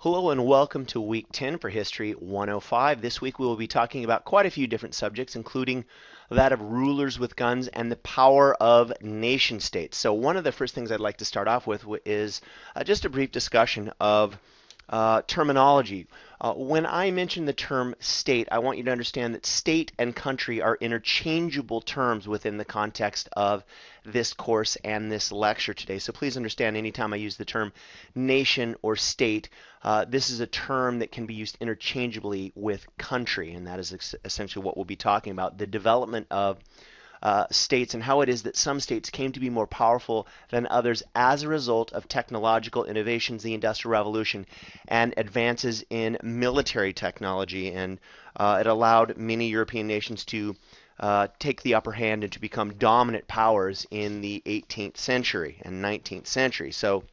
Hello and welcome to Week 10 for History 105. This week we will be talking about quite a few different subjects, including that of rulers with guns and the power of nation states. So one of the first things I'd like to start off with is just a brief discussion of terminology. When I mention the term state, I want you to understand that state and country are interchangeable terms within the context of this course and this lecture today. So please understand anytime I use the term nation or state, this is a term that can be used interchangeably with country, and that is essentially what we'll be talking about, the development of states and how it is that some states came to be more powerful than others as a result of technological innovations, the Industrial Revolution, and advances in military technology. And it allowed many European nations to take the upper hand and to become dominant powers in the 18th century and 19th century. So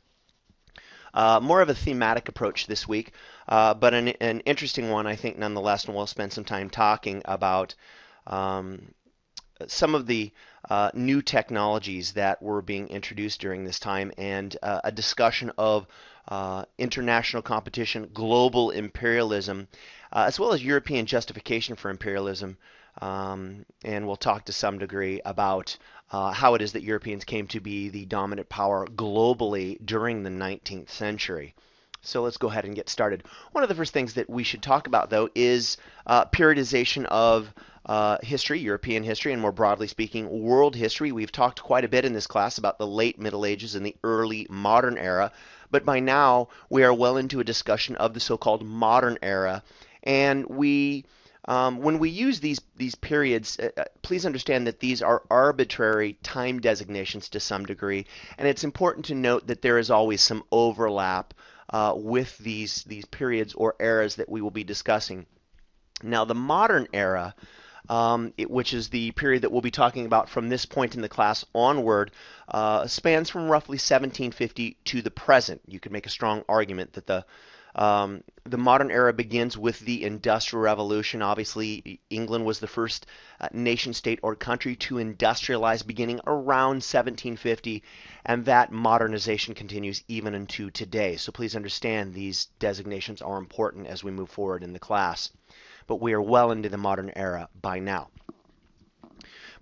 more of a thematic approach this week, but an interesting one, I think, nonetheless, and we'll spend some time talking about some of the new technologies that were being introduced during this time and a discussion of international competition, global imperialism, as well as European justification for imperialism. And we'll talk to some degree about how it is that Europeans came to be the dominant power globally during the 19th century. So let's go ahead and get started. One of the first things that we should talk about, though, is periodization of history, European history, and more broadly speaking, world history. We've talked quite a bit in this class about the late Middle Ages and the early modern era, but by now we are well into a discussion of the so-called modern era. And when we use these periods, please understand that these are arbitrary time designations to some degree, and it's important to note that there is always some overlap with these periods or eras that we will be discussing. Now, the modern era, which is the period that we'll be talking about from this point in the class onward, spans from roughly 1750 to the present. You could make a strong argument that the modern era begins with the Industrial Revolution. Obviously, England was the first nation state or country to industrialize beginning around 1750, and that modernization continues even into today. So please understand these designations are important as we move forward in the class. But we are well into the modern era by now.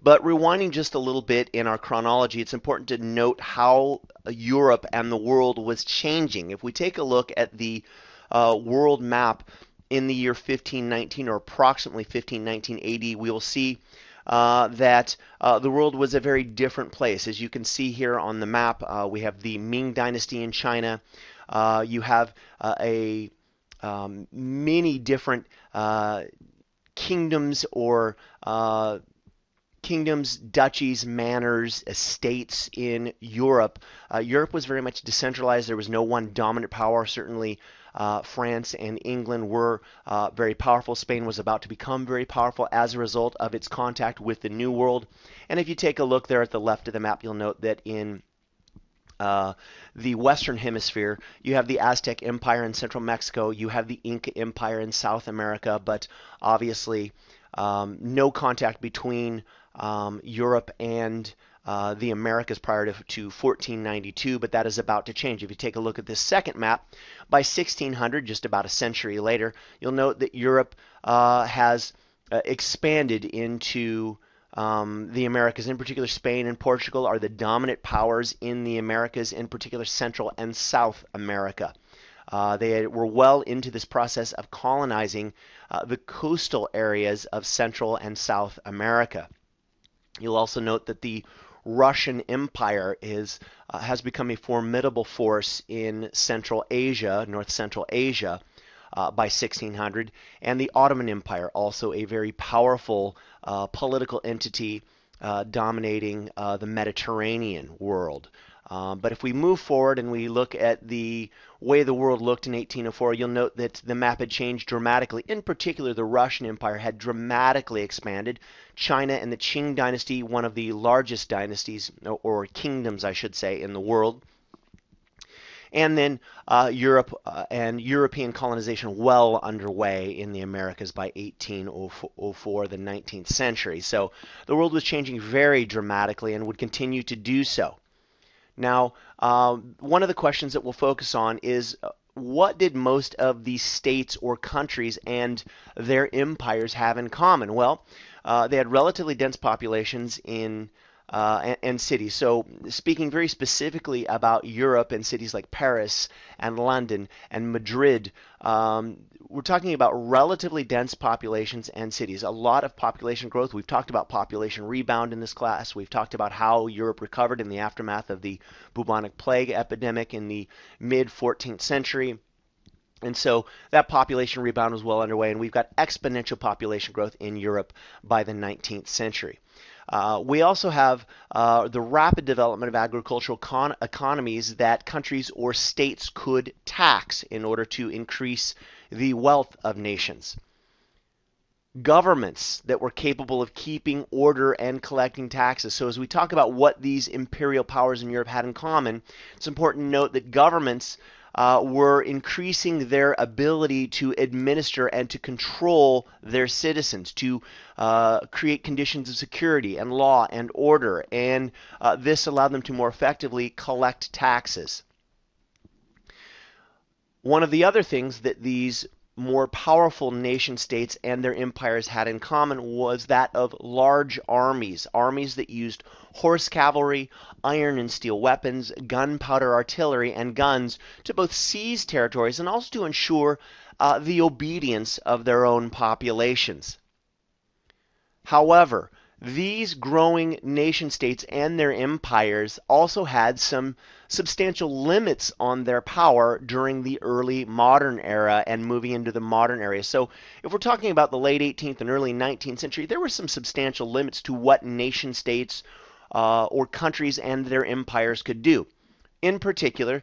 But rewinding just a little bit in our chronology, it's important to note how Europe and the world was changing. If we take a look at the world map in the year 1519 or approximately 1519 AD, we will see that the world was a very different place. As you can see here on the map, we have the Ming Dynasty in China. You have many different kingdoms or kingdoms, duchies, manors, estates in Europe. Europe was very much decentralized. There was no one dominant power. Certainly France and England were very powerful. Spain was about to become very powerful as a result of its contact with the New World. And if you take a look there at the left of the map, you'll note that in the Western Hemisphere, you have the Aztec Empire in central Mexico, you have the Inca Empire in South America, but obviously no contact between Europe and the Americas prior to 1492, but that is about to change. If you take a look at this second map, by 1600, just about a century later, you'll note that Europe has expanded into the Americas. In particular, Spain and Portugal are the dominant powers in the Americas, in particular Central and South America. They were well into this process of colonizing the coastal areas of Central and South America. You'll also note that the Russian Empire has become a formidable force in Central Asia, North Central Asia, by 1600, and the Ottoman Empire, also a very powerful political entity dominating the Mediterranean world. But if we move forward and we look at the way the world looked in 1804, you'll note that the map had changed dramatically. In particular, the Russian Empire had dramatically expanded. China and the Qing dynasty, one of the largest dynasties, or kingdoms, I should say, in the world. And then Europe and European colonization well underway in the Americas by 1804, the 19th century. So the world was changing very dramatically and would continue to do so. Now, one of the questions that we'll focus on is what did most of these states or countries and their empires have in common? Well, they had relatively dense populations and cities. So, speaking very specifically about Europe and cities like Paris and London and Madrid, we're talking about relatively dense populations and cities. A lot of population growth. We've talked about population rebound in this class. We've talked about how Europe recovered in the aftermath of the bubonic plague epidemic in the mid 14th century. And so that population rebound was well underway, and we've got exponential population growth in Europe by the 19th century. We also have the rapid development of agricultural economies that countries or states could tax in order to increase the wealth of nations. Governments that were capable of keeping order and collecting taxes. So as we talk about what these imperial powers in Europe had in common, it's important to note that governments were increasing their ability to administer and to control their citizens, to create conditions of security and law and order, and this allowed them to more effectively collect taxes. One of the other things that these more powerful nation states and their empires had in common was that of large armies, armies that used horse cavalry, iron and steel weapons, gunpowder artillery, and guns to both seize territories and also to ensure the obedience of their own populations. However, these growing nation states and their empires also had some substantial limits on their power during the early modern era and moving into the modern era. So if we're talking about the late 18th and early 19th century, there were some substantial limits to what nation states or countries and their empires could do. In particular,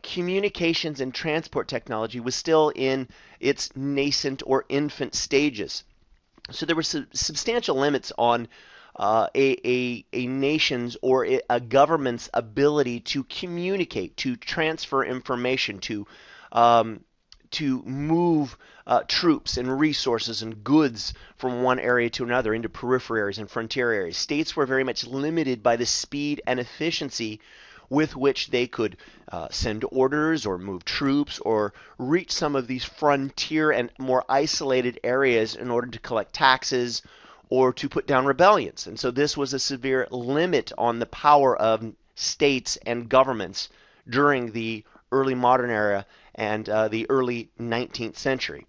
communications and transport technology was still in its nascent or infant stages. So there were substantial limits on a nation's or a government's ability to communicate, to transfer information, to move troops and resources and goods from one area to another into periphery areas and frontier areas. States were very much limited by the speed and efficiency with which they could send orders or move troops or reach some of these frontier and more isolated areas in order to collect taxes or to put down rebellions. And so this was a severe limit on the power of states and governments during the early modern era and the early 19th century.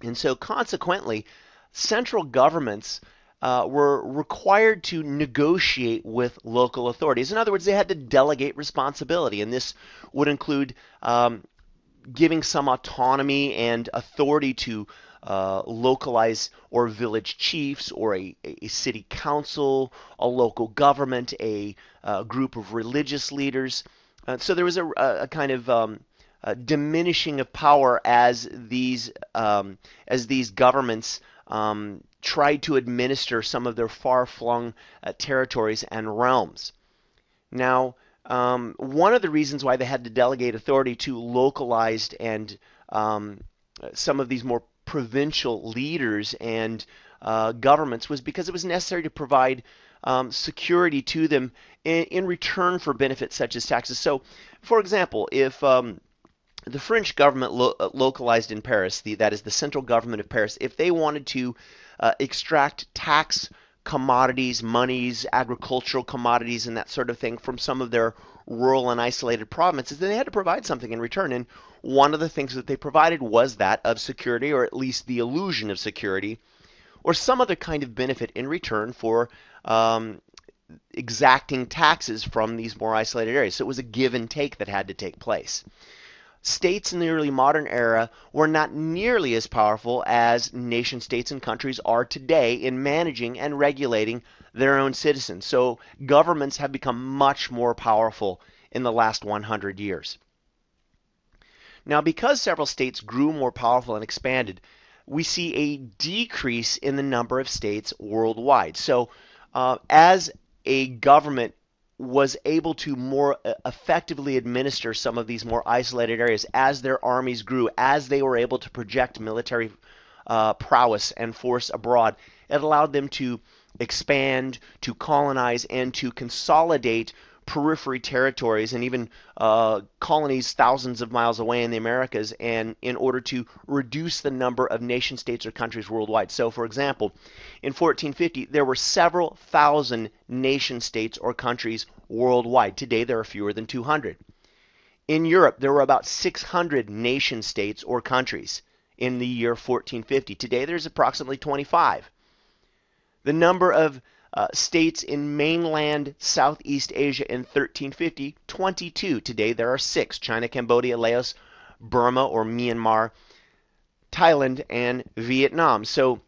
And so consequently, central governments were required to negotiate with local authorities. In other words, they had to delegate responsibility, and this would include giving some autonomy and authority to localize or village chiefs or a city council, a local government, a group of religious leaders. So there was a kind of diminishing of power as these governments tried to administer some of their far-flung territories and realms. Now, one of the reasons why they had to delegate authority to localized and some of these more provincial leaders and governments was because it was necessary to provide security to them in return for benefits such as taxes. So, for example, if the French government localized in Paris, that is the central government of Paris, if they wanted to extract tax commodities, monies, agricultural commodities, and that sort of thing from some of their rural and isolated provinces, then they had to provide something in return. And one of the things that they provided was that of security, or at least the illusion of security, or some other kind of benefit in return for exacting taxes from these more isolated areas. So it was a give and take that had to take place. States in the early modern era were not nearly as powerful as nation states and countries are today in managing and regulating their own citizens. So governments have become much more powerful in the last 100 years. Now, because several states grew more powerful and expanded, we see a decrease in the number of states worldwide. So as a government was able to more effectively administer some of these more isolated areas as their armies grew, as they were able to project military prowess and force abroad, it allowed them to expand, to colonize, and to consolidate periphery territories and even colonies thousands of miles away in the Americas, and in order to reduce the number of nation states or countries worldwide. So, for example, in 1450, there were several thousand nation states or countries worldwide. Today, there are fewer than 200. In Europe, there were about 600 nation states or countries in the year 1450. Today, there's approximately 25. The number of states in mainland Southeast Asia in 1350, 22. Today there are 6: China, Cambodia, Laos, Burma or Myanmar, Thailand, and Vietnam. So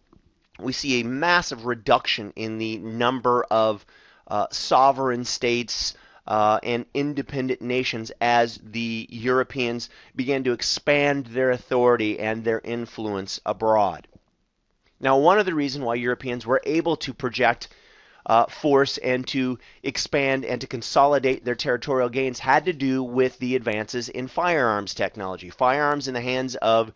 we see a massive reduction in the number of sovereign states and independent nations as the Europeans began to expand their authority and their influence abroad. Now, one of the reasons why Europeans were able to project force and to expand and to consolidate their territorial gains had to do with the advances in firearms technology. Firearms in the hands of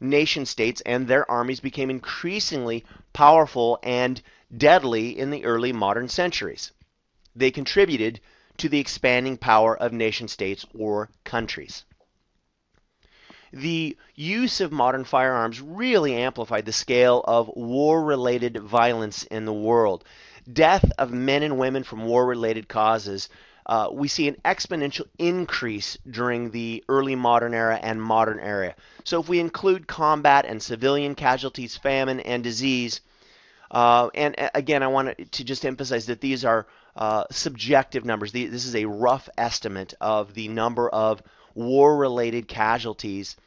nation states and their armies became increasingly powerful and deadly in the early modern centuries. They contributed to the expanding power of nation states or countries. The use of modern firearms really amplified the scale of war-related violence in the world. Death of men and women from war-related causes, we see an exponential increase during the early modern era and modern era. So if we include combat and civilian casualties, famine, and disease, and again, I want to just emphasize that these are subjective numbers. This is a rough estimate of the number of war-related casualties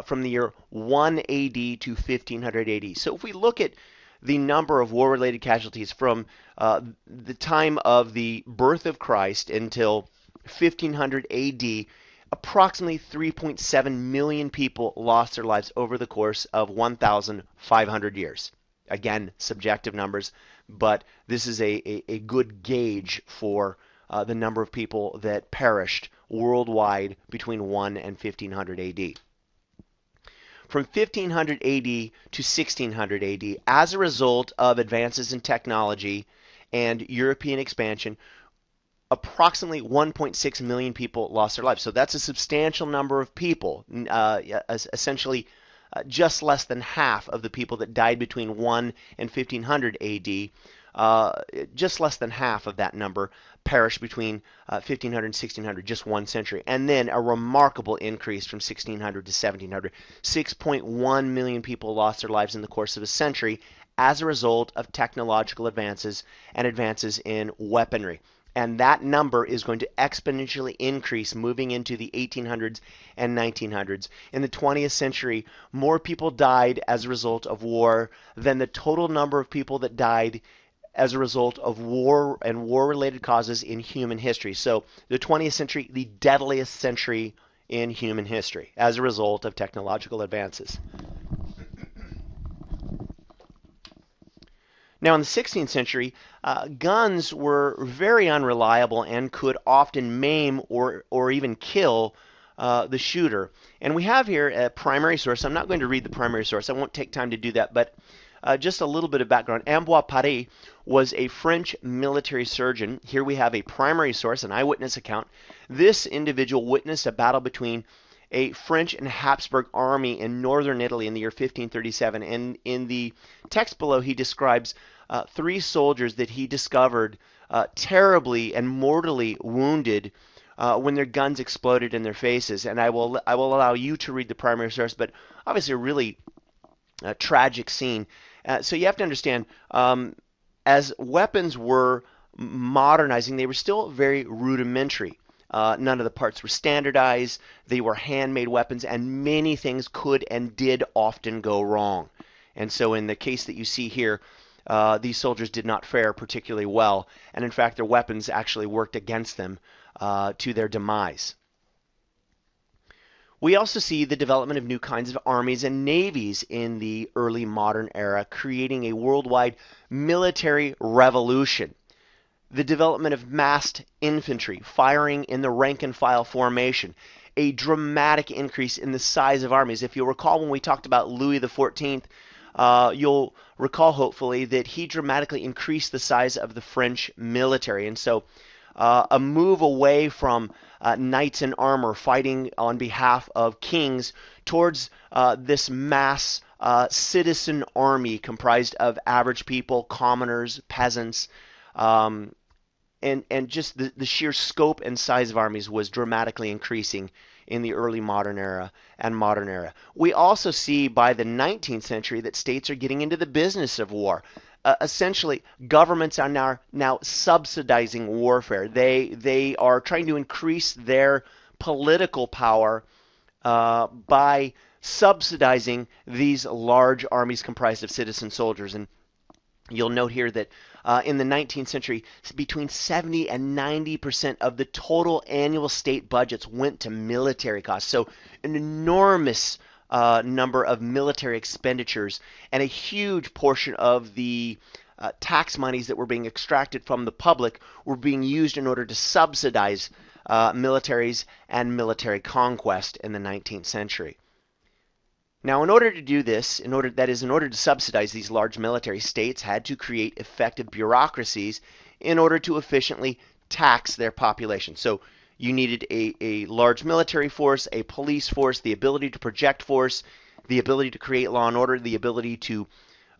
from the year 1 AD to 1500 AD. So if we look at the number of war-related casualties from the time of the birth of Christ until 1500 AD, approximately 3.7 million people lost their lives over the course of 1,500 years. Again, subjective numbers, but this is a good gauge for the number of people that perished worldwide between 1 and 1500 AD. From 1500 AD to 1600 AD, as a result of advances in technology and European expansion, approximately 1.6 million people lost their lives. So that's a substantial number of people, essentially just less than half of the people that died between 1 and 1500 AD. Just less than half of that number perished between 1500 and 1600, just 1 century. And then a remarkable increase from 1600 to 1700. 6.1 million people lost their lives in the course of a century as a result of technological advances and advances in weaponry. And that number is going to exponentially increase moving into the 1800s and 1900s. In the 20th century, more people died as a result of war than the total number of people that died as a result of war and war-related causes in human history. So the 20th century, the deadliest century in human history as a result of technological advances. Now, in the 16th century, guns were very unreliable and could often maim or even kill the shooter. And we have here a primary source. I'm not going to read the primary source. I won't take time to do that, but just a little bit of background. Ambroise Paré was a French military surgeon. Here we have a primary source, an eyewitness account. This individual witnessed a battle between a French and Habsburg army in northern Italy in the year 1537. And in the text below, he describes 3 soldiers that he discovered terribly and mortally wounded when their guns exploded in their faces. And I will allow you to read the primary source, but obviously a really tragic scene. So you have to understand, as weapons were modernizing, they were still very rudimentary. None of the parts were standardized. They were handmade weapons, and many things could and did often go wrong. And so in the case that you see here, these soldiers did not fare particularly well, and in fact their weapons actually worked against them to their demise. We also see the development of new kinds of armies and navies in the early modern era, creating a worldwide military revolution. The development of massed infantry, firing in the rank and file formation, a dramatic increase in the size of armies. If you'll recall when we talked about Louis XIV, you'll recall hopefully that he dramatically increased the size of the French military. And so a move away from knights in armor fighting on behalf of kings towards this mass citizen army comprised of average people, commoners, peasants, um, and just the sheer scope and size of armies was dramatically increasing in the early modern era and modern era. We also see by the 19th century that states are getting into the business of war. Essentially, governments are now subsidizing warfare. They are trying to increase their political power by subsidizing these large armies comprised of citizen soldiers. And you'll note here that in the 19th century, between 70 and 90% of the total annual state budgets went to military costs. So an enormous number of military expenditures and a huge portion of the tax monies that were being extracted from the public were being used in order to subsidize militaries and military conquest in the 19th century. Now, in order to do this, in order to subsidize these large military states had to create effective bureaucracies in order to efficiently tax their population. So you needed a large military force, a police force, the ability to project force, the ability to create law and order, the ability to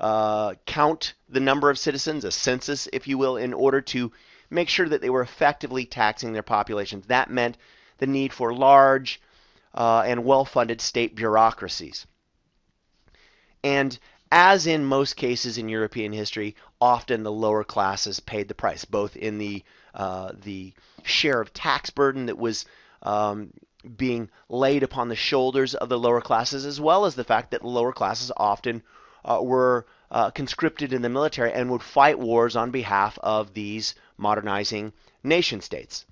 count the number of citizens, a census, if you will, in order to make sure that they were effectively taxing their populations. That meant the need for large and well-funded state bureaucracies. And as in most cases in European history, often the lower classes paid the price, both in the share of tax burden that was being laid upon the shoulders of the lower classes, as well as the fact that the lower classes often were conscripted in the military and would fight wars on behalf of these modernizing nation states.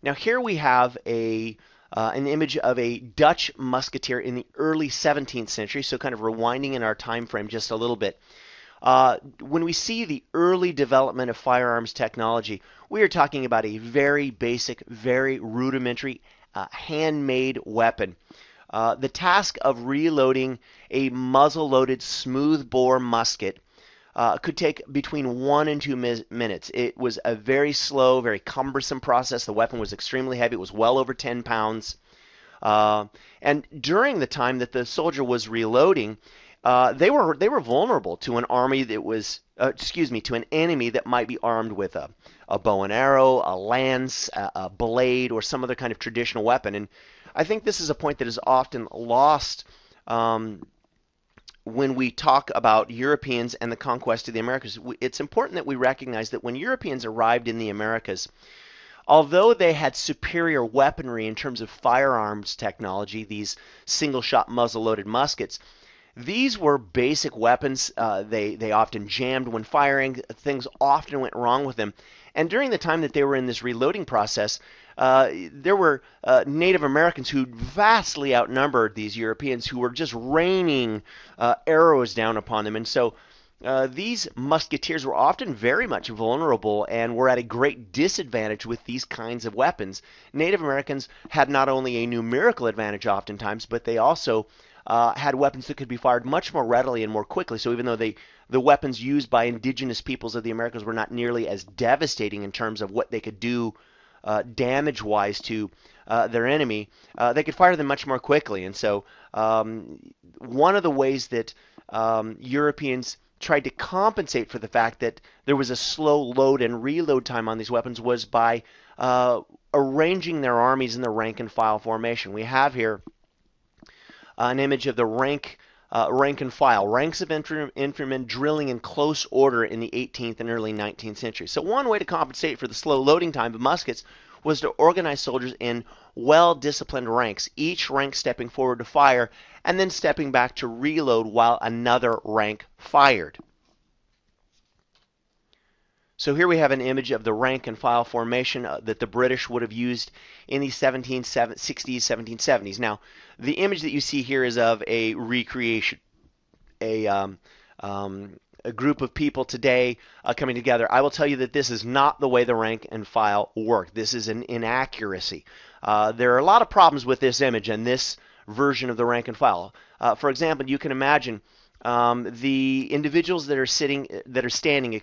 Now here we have an image of a Dutch musketeer in the early 17th century, so kind of rewinding in our time frame just a little bit. When we see the early development of firearms technology, we are talking about a very basic, very rudimentary, handmade weapon. The task of reloading a muzzle-loaded smoothbore musket could take between 1 and 2 minutes. It was a very slow, very cumbersome process. The weapon was extremely heavy. It was well over 10 pounds. And during the time that the soldier was reloading, they were vulnerable to an army that was, to an enemy that might be armed with a bow and arrow, a lance, a blade, or some other kind of traditional weapon. And I think this is a point that is often lost when we talk about Europeans and the conquest of the Americas. It's important that we recognize that when Europeans arrived in the Americas, although they had superior weaponry in terms of firearms technology, these single-shot muzzle-loaded muskets, these were basic weapons. They often jammed when firing. Things often went wrong with them. And during the time that they were in this reloading process, there were Native Americans who vastly outnumbered these Europeans, who were just raining arrows down upon them. And so these musketeers were often very much vulnerable and were at a great disadvantage with these kinds of weapons. Native Americans had not only a numerical advantage oftentimes, but they also had weapons that could be fired much more readily and more quickly. So even though the weapons used by indigenous peoples of the Americas were not nearly as devastating in terms of what they could do damage-wise to their enemy, they could fire them much more quickly. And so one of the ways that Europeans tried to compensate for the fact that there was a slow load and reload time on these weapons was by arranging their armies in the rank and file formation. We have here an image of the rank and file, ranks of infantrymen drilling in close order in the 18th and early 19th century. So one way to compensate for the slow loading time of muskets was to organize soldiers in well-disciplined ranks, each rank stepping forward to fire and then stepping back to reload while another rank fired. So here we have an image of the rank and file formation that the British would have used in the 1760s, 1770s. Now, the image that you see here is of a recreation, a group of people today coming together. I will tell you that this is not the way the rank and file work. This is an inaccuracy. There are a lot of problems with this image and this version of the rank and file. For example, you can imagine the individuals that are standing,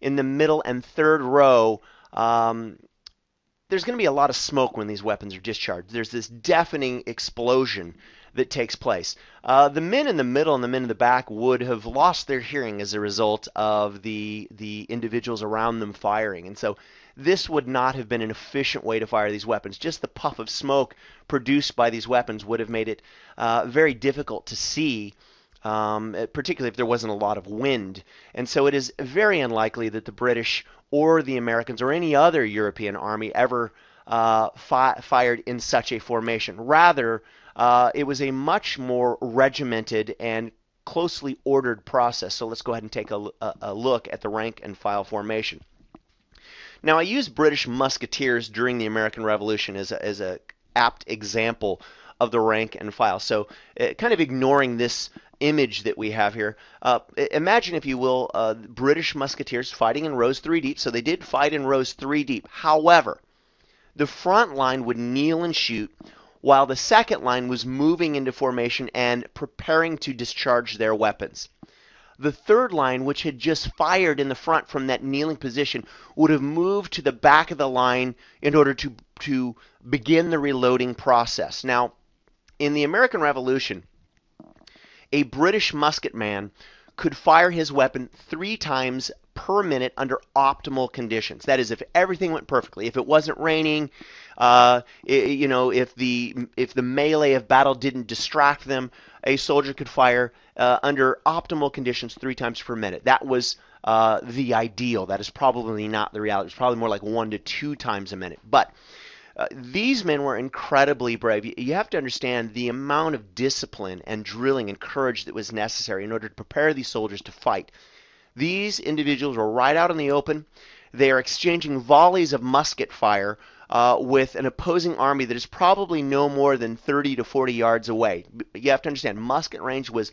in the middle and third row, there's going to be a lot of smoke when these weapons are discharged. There's this deafening explosion that takes place. The men in the middle and the men in the back would have lost their hearing as a result of the individuals around them firing. And so this would not have been an efficient way to fire these weapons. Just the puff of smoke produced by these weapons would have made it very difficult to see, particularly if there wasn't a lot of wind. And so it is very unlikely that the British or the Americans or any other European army ever fired in such a formation. Rather, it was a much more regimented and closely ordered process. So let's go ahead and take a look at the rank and file formation. Now, I use British musketeers during the American Revolution as a apt example of the rank and file. So kind of ignoring this image that we have here, imagine, if you will, British musketeers fighting in rows 3 deep. So they did fight in rows 3 deep. However, the front line would kneel and shoot, while the second line was moving into formation and preparing to discharge their weapons. The third line, which had just fired in the front from that kneeling position, would have moved to the back of the line in order to begin the reloading process. Now, in the American Revolution, a British musketman could fire his weapon 3 times per minute under optimal conditions. That is, if everything went perfectly, if it wasn't raining, if the melee of battle didn't distract them, a soldier could fire under optimal conditions 3 times per minute. That was the ideal. That is probably not the reality. It's probably more like 1 to 2 times a minute. But these men were incredibly brave. You have to understand the amount of discipline and drilling and courage that was necessary in order to prepare these soldiers to fight. These individuals were right out in the open. They are exchanging volleys of musket fire with an opposing army that is probably no more than 30 to 40 yards away. You have to understand, musket range was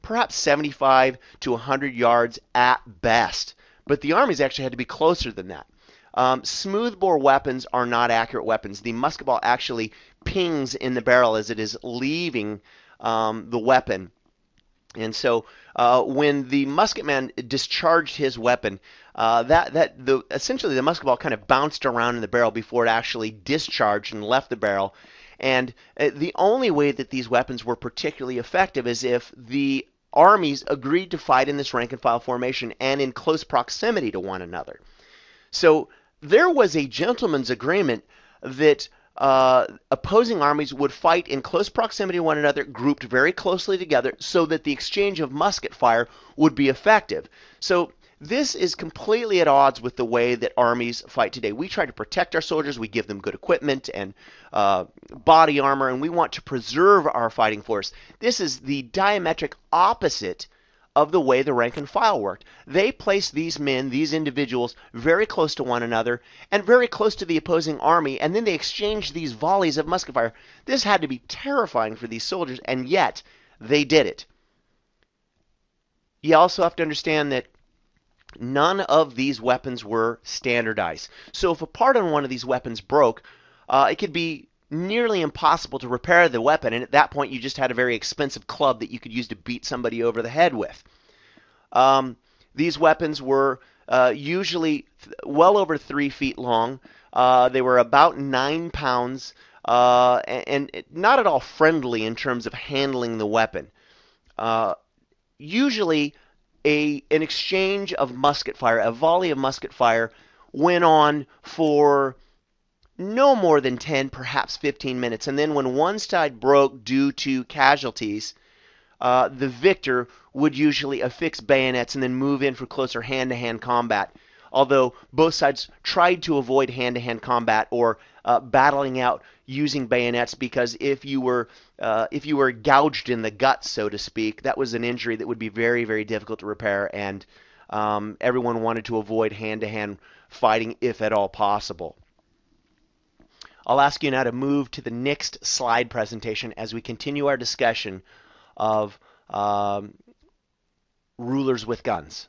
perhaps 75 to 100 yards at best, but the armies actually had to be closer than that. Smoothbore weapons are not accurate weapons. The musket ball actually pings in the barrel as it is leaving the weapon. And so when the musketman discharged his weapon, essentially the musket ball kind of bounced around in the barrel before it actually discharged and left the barrel. And the only way that these weapons were particularly effective is if the armies agreed to fight in this rank and file formation and in close proximity to one another. So there was a gentleman's agreement that opposing armies would fight in close proximity to one another, grouped very closely together, so that the exchange of musket fire would be effective. So this is completely at odds with the way that armies fight today. We try to protect our soldiers, we give them good equipment and body armor, and we want to preserve our fighting force. This is the diametric opposite of the way the rank and file worked. They placed these men, these individuals, very close to one another and very close to the opposing army, and then they exchanged these volleys of musket fire. This had to be terrifying for these soldiers, and yet they did it. You also have to understand that none of these weapons were standardized. So if a part on one of these weapons broke, it could be nearly impossible to repair the weapon, and at that point you just had a very expensive club that you could use to beat somebody over the head with. These weapons were usually well over 3 feet long. They were about 9 pounds and not at all friendly in terms of handling the weapon. Usually an exchange of musket fire, a volley of musket fire, went on for no more than 10, perhaps 15 minutes. And then when one side broke due to casualties, the victor would usually affix bayonets and then move in for closer hand-to-hand combat. Although both sides tried to avoid hand-to-hand combat or battling out using bayonets, because if you were gouged in the gut, so to speak, that was an injury that would be very, very difficult to repair, and everyone wanted to avoid hand-to-hand fighting if at all possible. I'll ask you now to move to the next slide presentation as we continue our discussion of rulers with guns.